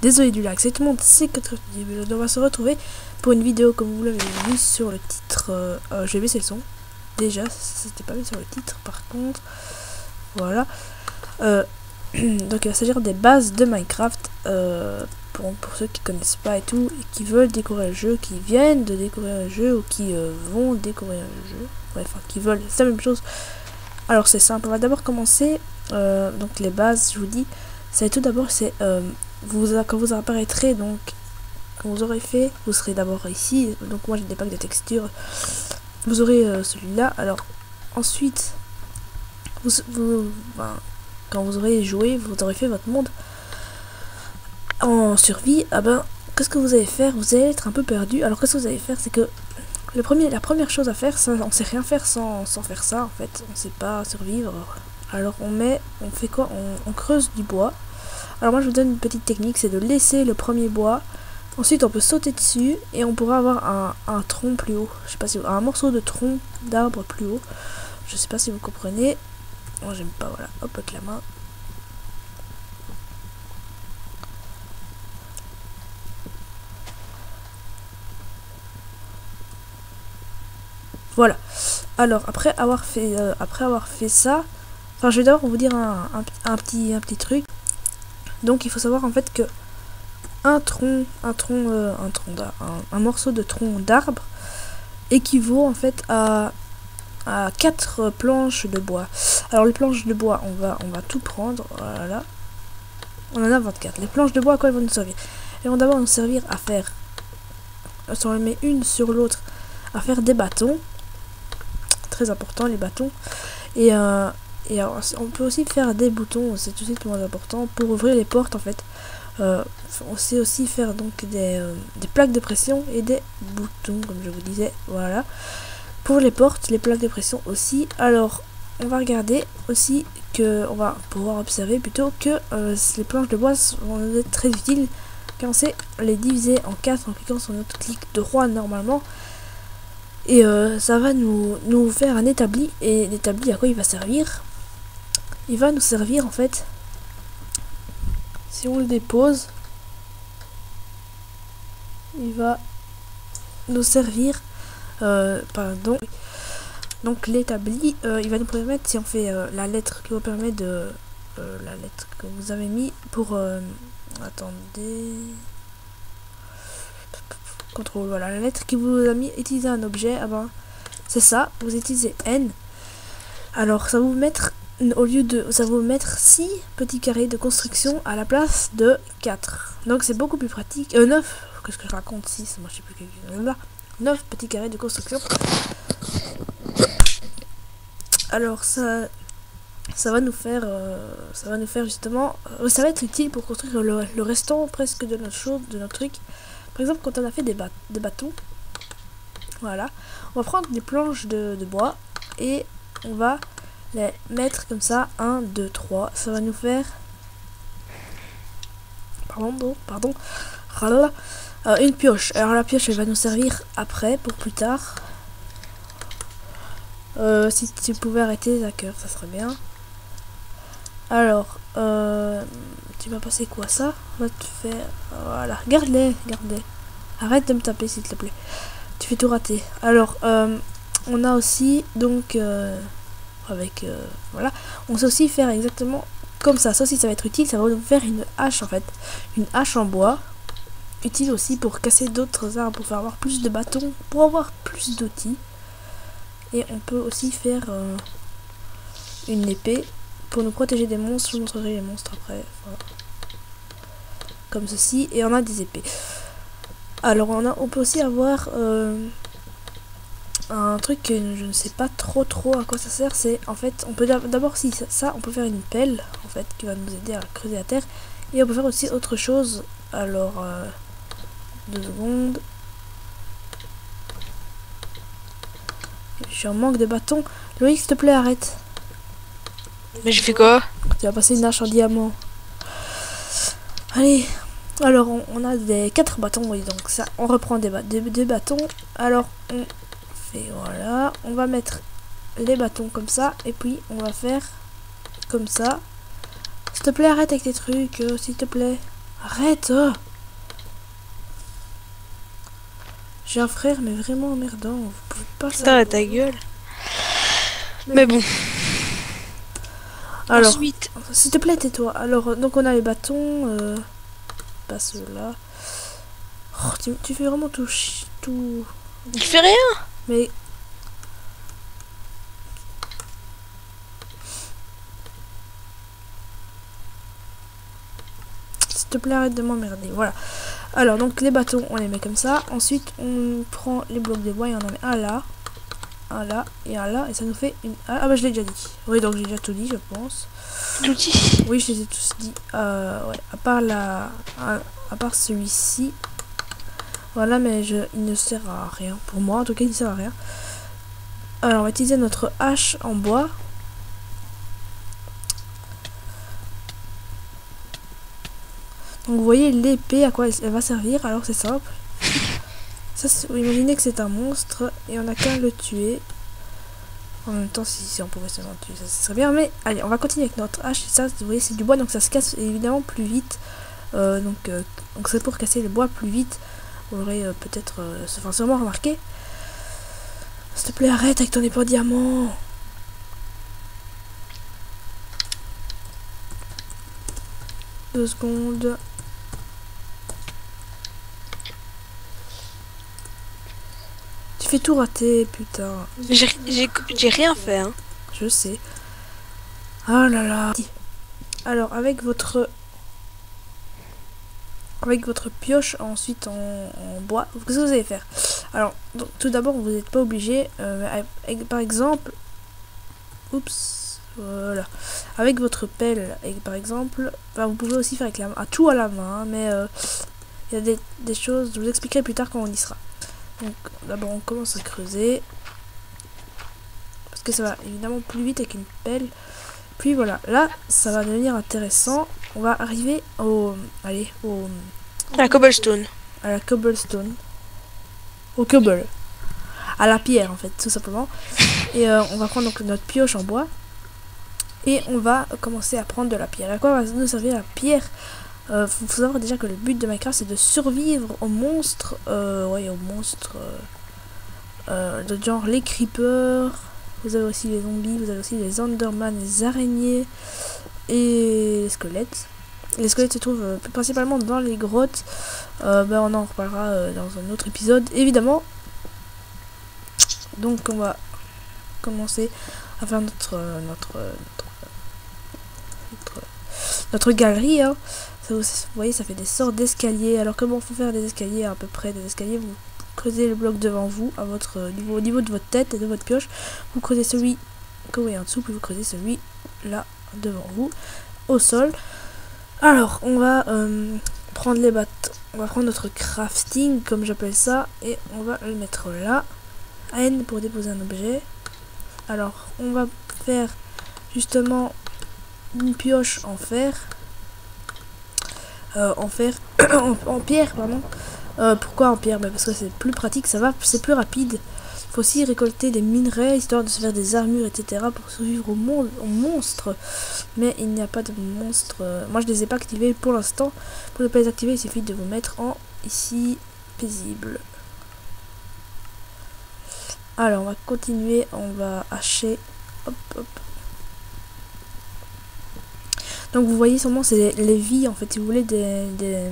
Désolé du lag, c'est tout le monde, c'est que on va se retrouver pour une vidéo comme vous l'avez vu sur le titre. Je vais baisser le son. Déjà, c'était pas mis sur le titre par contre. Voilà. Donc il va s'agir des bases de Minecraft. Pour ceux qui connaissent pas et tout, et qui veulent découvrir le jeu, qui viennent de découvrir le jeu ou qui vont découvrir le jeu. Bref, enfin, qui veulent, c'est la même chose. Alors c'est simple, on va d'abord commencer. Donc les bases, je vous dis, c'est tout d'abord, c'est quand vous apparaîtrez, donc quand vous aurez fait, vous serez d'abord ici. Donc moi j'ai des packs de textures, vous aurez celui-là. Alors ensuite, quand vous aurez joué, vous aurez fait votre monde en survie. Ah ben, qu'est-ce que vous allez faire? Vous allez être un peu perdu. Alors qu'est-ce que vous allez faire? C'est que la première chose à faire, ça, on sait rien faire sans faire ça en fait. On sait pas survivre. Alors on fait quoi? On creuse du bois. Alors moi je vous donne une petite technique, c'est de laisser le premier bois. Ensuite on peut sauter dessus et on pourra avoir un tronc plus haut. Je sais pas si un morceau de tronc d'arbre plus haut. Je sais pas si vous comprenez. Moi j'aime pas, voilà. Hop, avec la main. Voilà. Alors après avoir fait ça, enfin je vais d'abord vous dire un petit truc. Donc il faut savoir en fait que un morceau de tronc d'arbre équivaut en fait à 4 planches de bois. Alors les planches de bois, on va tout prendre. Voilà. On en a 24. Les planches de bois, à quoi elles vont nous servir? Elles vont d'abord nous servir à faire, si on les met une sur l'autre, à faire des bâtons. Très important les bâtons. Et on peut aussi faire des boutons, c'est tout de suite le moins important, pour ouvrir les portes en fait. On sait aussi faire donc des plaques de pression et des boutons, comme je vous disais. Voilà. Pour les portes, les plaques de pression aussi. Alors, on va regarder aussi que on va pouvoir observer plutôt que les planches de bois vont être très utiles quand on sait les diviser en 4 en cliquant sur notre clic droit normalement. Et ça va nous faire un établi. Et l'établi, à quoi il va servir? Il va nous servir en fait, si on le dépose, il va nous servir, pardon, donc l'établi, il va nous permettre, si on fait la lettre qui vous permet de, la lettre que vous avez mis pour, attendez, contrôle, voilà, la lettre qui vous a mis utiliser un objet, ah ben, c'est ça, vous utilisez N, alors ça va vous mettre, au lieu de, ça va vous mettre 6 petits carrés de construction à la place de 4. Donc c'est beaucoup plus pratique. 9, qu'est-ce que je raconte? 6, moi je sais plus que... 9 petits carrés de construction. Alors ça va nous faire justement, ça va être utile pour construire le restant presque de notre chose, de notre truc. Par exemple, quand on a fait des bâtons, voilà, on va prendre des planches de bois et on va les mettre comme ça, 1, 2, 3, ça va nous faire, pardon, une pioche. Alors la pioche elle va nous servir après, pour plus tard. Si tu pouvais arrêter les hackers, ça serait bien. Alors, tu vas passer quoi ça? On va te faire, voilà, garde-les. Arrête de me taper s'il te plaît. Tu fais tout rater. Alors, on a aussi, donc, voilà, on sait aussi faire exactement comme ça. Ça aussi ça va être utile, ça va nous faire une hache en fait, une hache en bois, utile aussi pour casser d'autres arbres, pour faire avoir plus de bâtons, pour avoir plus d'outils. Et on peut aussi faire une épée pour nous protéger des monstres. Je vous montrerai les monstres après, voilà. Comme ceci, et on a des épées. Alors on peut aussi avoir un truc que je ne sais pas trop à quoi ça sert. C'est en fait, on peut d'abord, si ça on peut faire une pelle en fait qui va nous aider à creuser la terre, et on peut faire aussi autre chose. Alors 2 secondes, je suis en manque de bâtons. Loïc, s'il te plaît, arrête. Mais je fais quoi? Tu vas passer une hache en diamant. Allez. Alors on a des 4 bâtons, oui, donc ça on reprend des bâtons. Alors on fait, voilà, on va mettre les bâtons comme ça, et puis on va faire comme ça. S'il te plaît, arrête avec tes trucs, s'il te plaît. Arrête. J'ai un frère, mais vraiment emmerdant. Vous pouvez pas ça. Putain, ta gueule. Mais bon. Alors, Ensuite, s'il te plaît, tais-toi. Alors, donc on a les bâtons. Pas ceux-là. Oh, tu fais vraiment tout. il fait rien. Mais. S'il te plaît, arrête de m'emmerder. Voilà. Alors, donc les bâtons, on les met comme ça. Ensuite, on prend les blocs de bois et on en met un là. Un là et un là. Et ça nous fait une. Ah, bah, je l'ai déjà dit. Oui, donc j'ai déjà tout dit, je pense. Tout dit. Oui, je les ai tous dit. Ouais. À part à part celui-ci. Voilà, mais il ne sert à rien. Pour moi, en tout cas, il ne sert à rien. Alors, on va utiliser notre hache en bois. Donc, vous voyez l'épée, à quoi elle va servir. Alors, c'est simple. Ça, vous imaginez que c'est un monstre et on n'a qu'à le tuer. En même temps, si on pouvait seulement tuer, ça serait bien. Mais, allez, on va continuer avec notre hache. Ça, vous voyez, c'est du bois, donc ça se casse évidemment plus vite. Donc c'est pour casser le bois plus vite. Vous l'aurez peut-être, enfin sûrement remarqué. S'il te plaît, arrête avec ton épée en diamant. Deux secondes. Tu fais tout rater, putain. J'ai rien fait, hein. Je sais. Ah là là. Alors, avec votre pioche, ensuite en bois, qu'est-ce que vous allez faire? Alors, donc, tout d'abord, vous n'êtes pas obligé. Par exemple, oups, voilà. Avec votre pelle, par exemple, enfin, vous pouvez aussi faire avec tout à la main, hein, mais il y a des choses, je vous expliquerai plus tard quand on y sera. Donc, d'abord, on commence à creuser. Parce que ça va évidemment plus vite avec une pelle. Puis voilà, là, ça va devenir intéressant. On va arriver La cobblestone. à la cobblestone. Au cobble. À la pierre, en fait, tout simplement. Et on va prendre donc notre pioche en bois. Et on va commencer à prendre de la pierre. À quoi va nous servir la pierre? Faut savoir déjà que le but de Minecraft, c'est de survivre aux monstres. Aux monstres de genre les creepers. Vous avez aussi les zombies, vous avez aussi les enderman, les araignées et les squelettes. Les squelettes se trouvent principalement dans les grottes. On en reparlera dans un autre épisode, évidemment. Donc on va commencer à faire notre galerie. Hein. Ça, vous voyez, ça fait des sortes d'escaliers. Alors comment faut faire des escaliers à peu près? Des escaliers, vous creusez le bloc devant vous, à votre au niveau de votre tête et de votre pioche. Vous creusez celui que vous voyez en dessous, puis vous creusez celui là devant vous, au sol. Alors, on va prendre les bâtons, on va prendre notre crafting, comme j'appelle ça, et on va le mettre là. N pour déposer un objet. Alors, on va faire justement une pioche en fer. En pierre, pardon. Pourquoi en pierre? Parce que c'est plus pratique, c'est plus rapide. Il faut aussi récolter des minerais, histoire de se faire des armures, etc. pour survivre aux monstres. Mais il n'y a pas de monstres. Moi, je les ai pas activés pour l'instant. Pour ne pas les activer, il suffit de vous mettre en ici, paisible. Alors, on va continuer. On va hacher. Hop, hop. Donc, vous voyez sûrement, c'est les vies, en fait, si vous voulez, des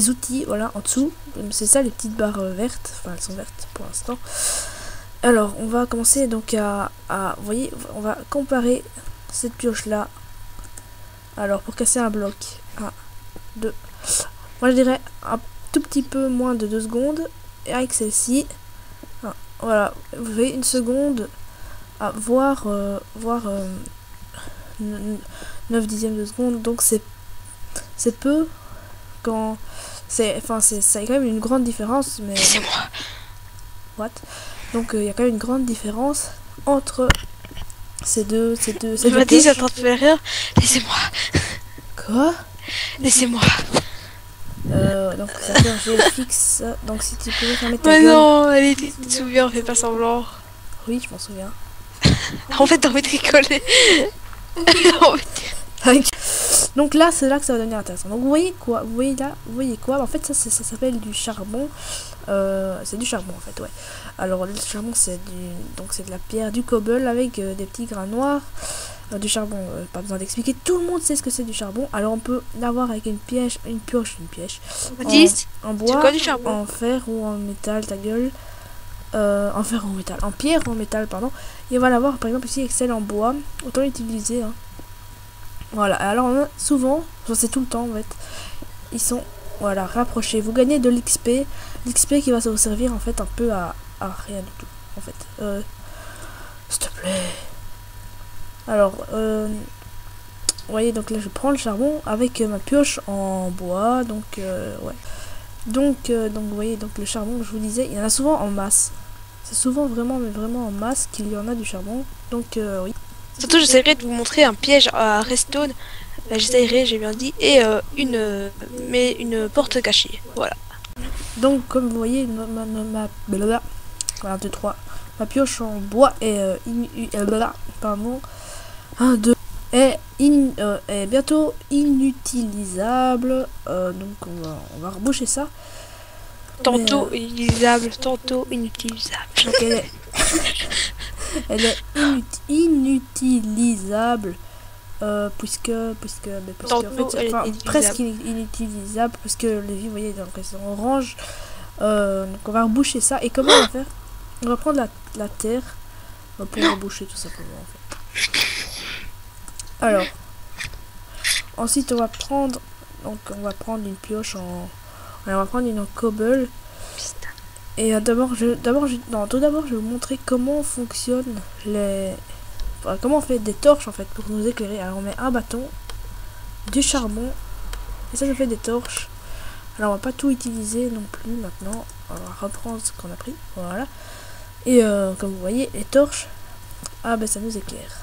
outils, voilà, en dessous. C'est ça, les petites barres vertes. Enfin, elles sont vertes pour l'instant. Alors, on va commencer donc vous voyez, on va comparer cette pioche-là. Alors, pour casser un bloc, 1, 2. Moi, je dirais un tout petit peu moins de 2 secondes. Et avec celle-ci, voilà, vous avez une seconde à voir 9 dixièmes de seconde. Donc, c'est peu quand ça y a quand même une grande différence, mais Laissez-moi. what, donc il y a quand même une grande différence entre ces deux Mathis est en train de faire rire. Laissez-moi. Quoi? Laissez-moi. Donc ça fait un GFX. Donc si tu pouvais fermer ta Mais gueule. non, allez, tu te souviens, fais pas semblant. Oui, je m'en souviens. En fait, t'as envie de rigoler. Donc là, c'est là que ça va devenir intéressant. Donc vous voyez quoi? Vous voyez là? Vous voyez quoi? En fait, ça s'appelle du charbon. C'est du charbon en fait, ouais. Alors le charbon, c'est de la pierre, du cobble avec des petits grains noirs. Du charbon, pas besoin d'expliquer. Tout le monde sait ce que c'est du charbon. Alors on peut l'avoir avec une pioche, en bois, quoi du charbon? en fer ou en métal, ta gueule. En fer ou en métal, en pierre ou en métal, pardon. Et on va l'avoir par exemple ici avec celle en bois. Autant l'utiliser. Hein. Voilà. Alors on a souvent, c'est tout le temps en fait. Ils sont voilà rapprochés. Vous gagnez de l'XP, l'XP qui va vous servir en fait un peu à rien du tout. En fait, s'il te plaît. Alors, vous voyez, donc là je prends le charbon avec ma pioche en bois, donc ouais. Donc vous voyez, donc le charbon, je vous disais, il y en a souvent en masse. C'est souvent vraiment, mais vraiment en masse qu'il y en a du charbon. Donc oui. Surtout, j'essaierai de vous montrer un piège à Redstone. J'essaierai, j'ai bien dit, et une porte cachée. Voilà. Donc comme vous voyez, ma 1, 2, 3. Ma pioche en bois est pardon. 1, 2 est bientôt inutilisable. Donc on va reboucher ça. Tantôt utilisable, tantôt inutilisable. Donc elle est inutilisable. Puisque en fait, presque inutilisable puisque les vies, vous voyez, donc elles sont orange. Donc on va reboucher ça. Et comment on va faire? On va prendre la terre pour reboucher tout simplement en fait. Alors ensuite on va prendre une pioche on va prendre une en cobble. Et tout d'abord je vais vous montrer comment fonctionnent comment on fait des torches en fait pour nous éclairer. Alors on met un bâton, du charbon et ça nous fait des torches. Alors on va pas tout utiliser non plus maintenant. On va reprendre ce qu'on a pris. Voilà. Et comme vous voyez, les torches, ça nous éclaire.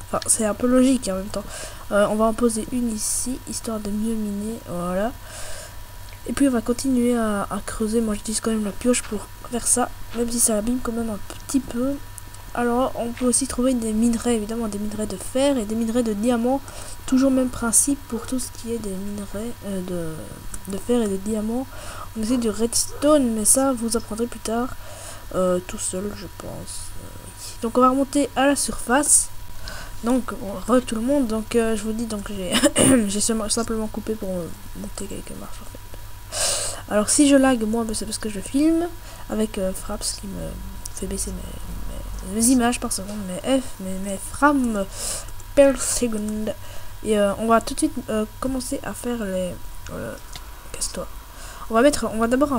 Enfin, c'est un peu logique en même temps. On va en poser une ici, histoire de mieux miner. Voilà. Et puis on va continuer à creuser. Moi j'utilise quand même la pioche pour faire ça, même si ça abîme quand même un petit peu. Alors on peut aussi trouver des minerais, évidemment des minerais de fer et des minerais de diamants. Toujours même principe pour tout ce qui est des minerais de fer et de diamants. On essaie du redstone, mais ça vous apprendrez plus tard. Tout seul je pense. Donc on va remonter à la surface. Donc tout le monde, donc je vous dis, donc j'ai simplement coupé pour monter quelques marches en fait. Alors si je lag moi, c'est parce que je filme avec Fraps qui me fait baisser mes images par seconde, mes frames per seconde. Et on va tout de suite commencer à faire les casse-toi. On va d'abord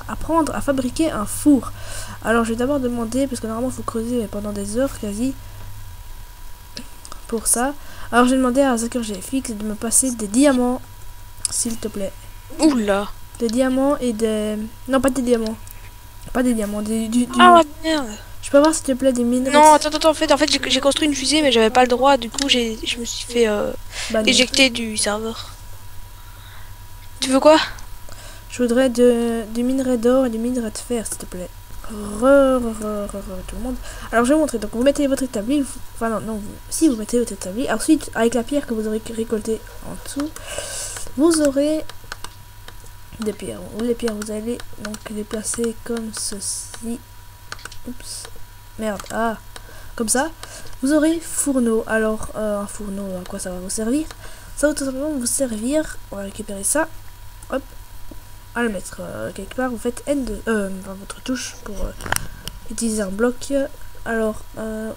apprendre à fabriquer un four. Alors je vais d'abord demander, parce que normalement il faut creuser pendant des heures quasi pour ça. Alors j'ai demandé à ZakerGFX de me passer des diamants, s'il te plaît. Oula. Des diamants et des... Non, pas des diamants. Pas des diamants, Ah merde. Je peux avoir s'il te plaît des minerais. Non, attends, en fait j'ai construit une fusée mais j'avais pas le droit, du coup je me suis fait éjecter du serveur. Tu veux quoi? Je voudrais du minerai d'or et du minerai de fer, s'il te plaît. Tout le monde. Alors je vais vous montrer. Donc vous mettez votre établi. Enfin non, si vous mettez votre établi. Ensuite, avec la pierre que vous aurez récoltée en dessous, vous aurez des pierres. Les pierres, vous allez donc les placer comme ceci. Oups. Merde. Ah. Comme ça. Vous aurez fourneau. Alors, un fourneau, à quoi ça va vous servir? Ça va tout simplement vous servir. On va récupérer ça. Hop. À le mettre quelque part. Vous faites N dans votre touche pour utiliser un bloc. Alors,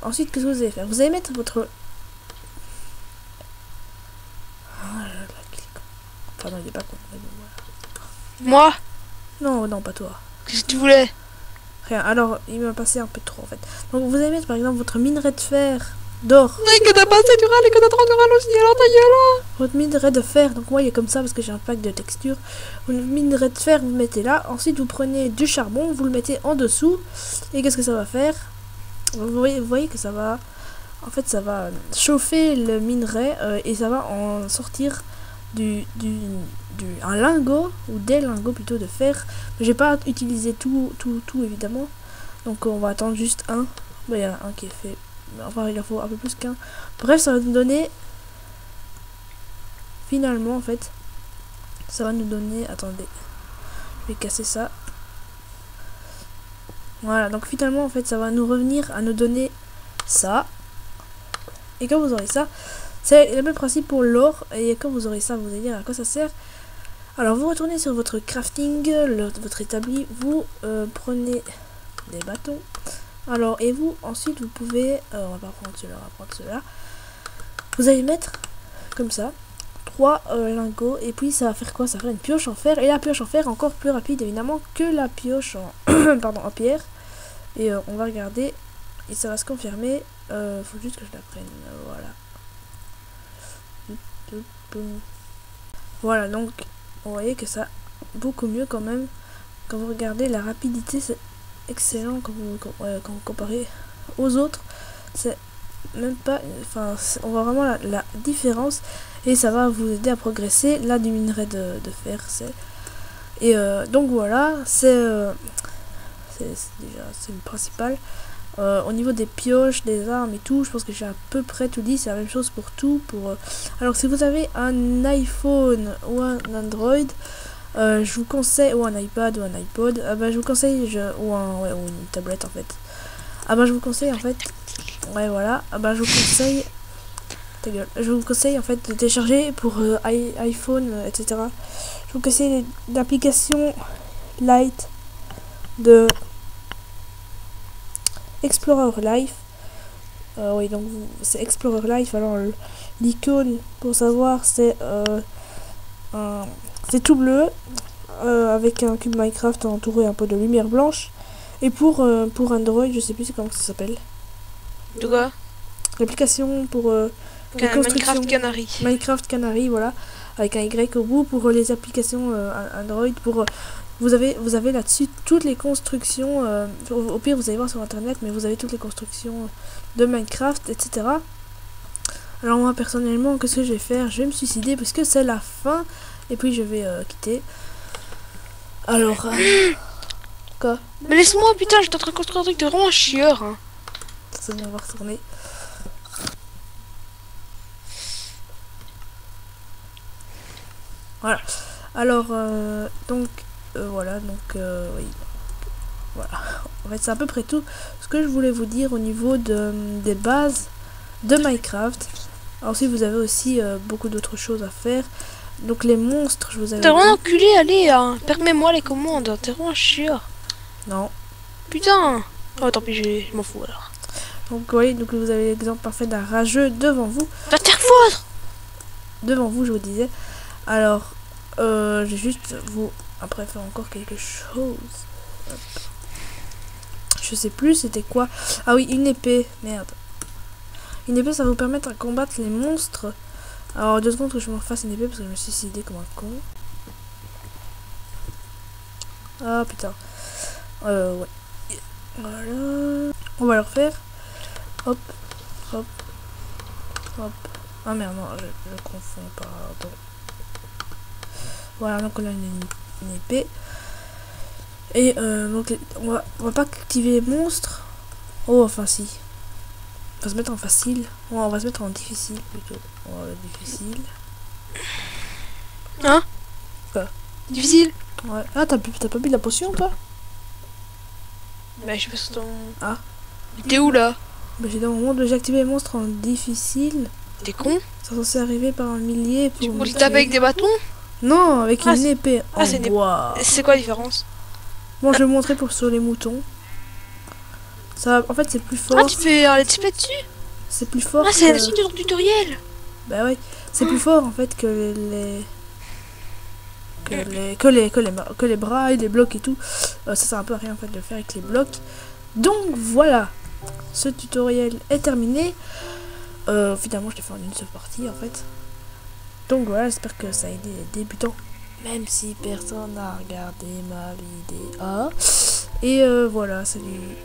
ensuite, qu'est-ce que vous allez faire? Vous allez mettre votre... Pardon, il est pas con. Moi? Non, pas toi. Qu'est-ce que tu voulais? Rien. Alors, il m'a passé un peu trop en fait. Donc, vous allez mettre par exemple votre minerai de fer d'or. Et que t'as passé du râle et que t'as trop de râle aussi, alors ta gueule. Votre minerai de fer. Donc, moi, il est comme ça parce que j'ai un pack de texture. Votre minerai de fer, vous le mettez là. Ensuite, vous prenez du charbon, vous le mettez en dessous. Et qu'est-ce que ça va faire? Vous voyez que ça va... En fait, ça va chauffer le minerai et ça va en sortir un lingot ou des lingots plutôt de fer. Mais j'ai pas utilisé tout évidemment, donc on va attendre juste un. Il y en a un qui est fait, enfin il en faut un peu plus qu'un. Bref, ça va nous donner finalement en fait ça va nous donner, attendez, je vais casser ça. Voilà, donc finalement en fait ça va nous revenir à nous donner ça. Et quand vous aurez ça, c'est le même principe pour l'or. Et quand vous aurez ça, vous allez dire à quoi ça sert. Alors vous retournez sur votre crafting, votre établi, vous prenez des bâtons. Alors et vous ensuite vous pouvez, on va pas prendre cela, on va prendre cela. Vous allez mettre comme ça 3 lingots et puis ça va faire quoi? Ça va faire une pioche en fer. Et la pioche en fer est encore plus rapide évidemment que la pioche en pardon, en pierre. Et on va regarder et ça va se confirmer. Faut juste que je la prenne. Voilà. Voilà, donc vous voyez que ça beaucoup mieux quand même. Quand vous regardez la rapidité, c'est excellent quand vous comparez aux autres. C'est même pas, enfin on voit vraiment la différence et ça va vous aider à progresser. Là du minerai de fer, c'est et donc voilà, c'est déjà c'est le principal. Au niveau des pioches, des armes et tout, je pense que j'ai à peu près tout dit. C'est la même chose pour tout. Alors si vous avez un iPhone ou un Android, je vous conseille, ou un iPad ou un iPod, je vous conseille, ou une tablette en fait. Je vous conseille en fait, ouais voilà, je vous conseille, ta gueule, je vous conseille en fait de télécharger pour iPhone, etc. Je vous conseille l'application Lite de Explorer Life. Oui, donc c'est Explorer Life. Alors l'icône pour savoir c'est tout bleu avec un cube Minecraft entouré un peu de lumière blanche. Et pour Android, je sais plus comment ça s'appelle. De quoi? L'application pour Minecraft Canary. Minecraft Canary, voilà, avec un Y au bout pour les applications Android. Pour vous avez là-dessus toutes les constructions. Au pire, vous allez voir sur internet, mais vous avez toutes les constructions de Minecraft, etc. Alors moi personnellement, qu'est-ce que je vais faire? Je vais me suicider parce que c'est la fin. Et puis je vais quitter. Alors quoi? Mais laisse-moi, putain, j'étais en train de construire un truc de vraiment chieur. Hein. Ça va retourner. Voilà. Alors donc voilà, donc oui. Voilà. En fait, c'est à peu près tout ce que je voulais vous dire au niveau des bases de Minecraft. Alors si vous avez aussi beaucoup d'autres choses à faire. Donc les monstres, je vous avais T'es dit. vraiment enculé, allez, hein. Permets-moi les commandes, t'es vraiment chieur. Non. Putain. Oh tant pis, je m'en fous alors. Donc vous voyez, donc vous avez l'exemple parfait d'un rageux devant vous. Va te faire foutre. Devant vous, je vous disais. Alors, je vais juste vous après faire encore quelque chose. Hop. Je sais plus c'était quoi. Ah oui, une épée. Merde. Une épée, ça va vous permettre de combattre les monstres. Alors 2 secondes que je me refasse une épée parce que je me suis suicidé comme un con. Ah putain. Ouais. Voilà. On va le refaire. Hop. Hop. Hop. Ah merde, non, je confonds, pardon. Voilà, donc on a une épée. Et donc on va pas activer les monstres. Oh, enfin si. On va se mettre en facile. Ouais, on va se mettre en difficile plutôt. Voilà, difficile. Hein? Quoi? Difficile? Ouais. Ah, t'as pas bu de la potion, toi? Bah, je sais pas sur ton... Ah. T'es où, là? Bah, j'ai dans mon monde, j'ai activé les monstres en difficile. T'es con? Ça censé arriver par un millier. Tu peux le taper avec des bâtons? Non, avec une épée en bois. C'est quoi la différence? Bon, je vais vous montrer sur les moutons. Ça, en fait, c'est plus fort. Ah, tu fais un let's play dessus? C'est plus fort. Ah, c'est la suite de ton tutoriel. Bah ouais, c'est plus fort en fait que les bras et les blocs et tout. Ça sert un peu à rien en fait de le faire avec les blocs. Donc voilà, ce tutoriel est terminé. Finalement, je l'ai fait en une seule partie en fait. Donc voilà, j'espère que ça a aidé les débutants, même si personne n'a regardé ma vidéo. Et voilà, salut.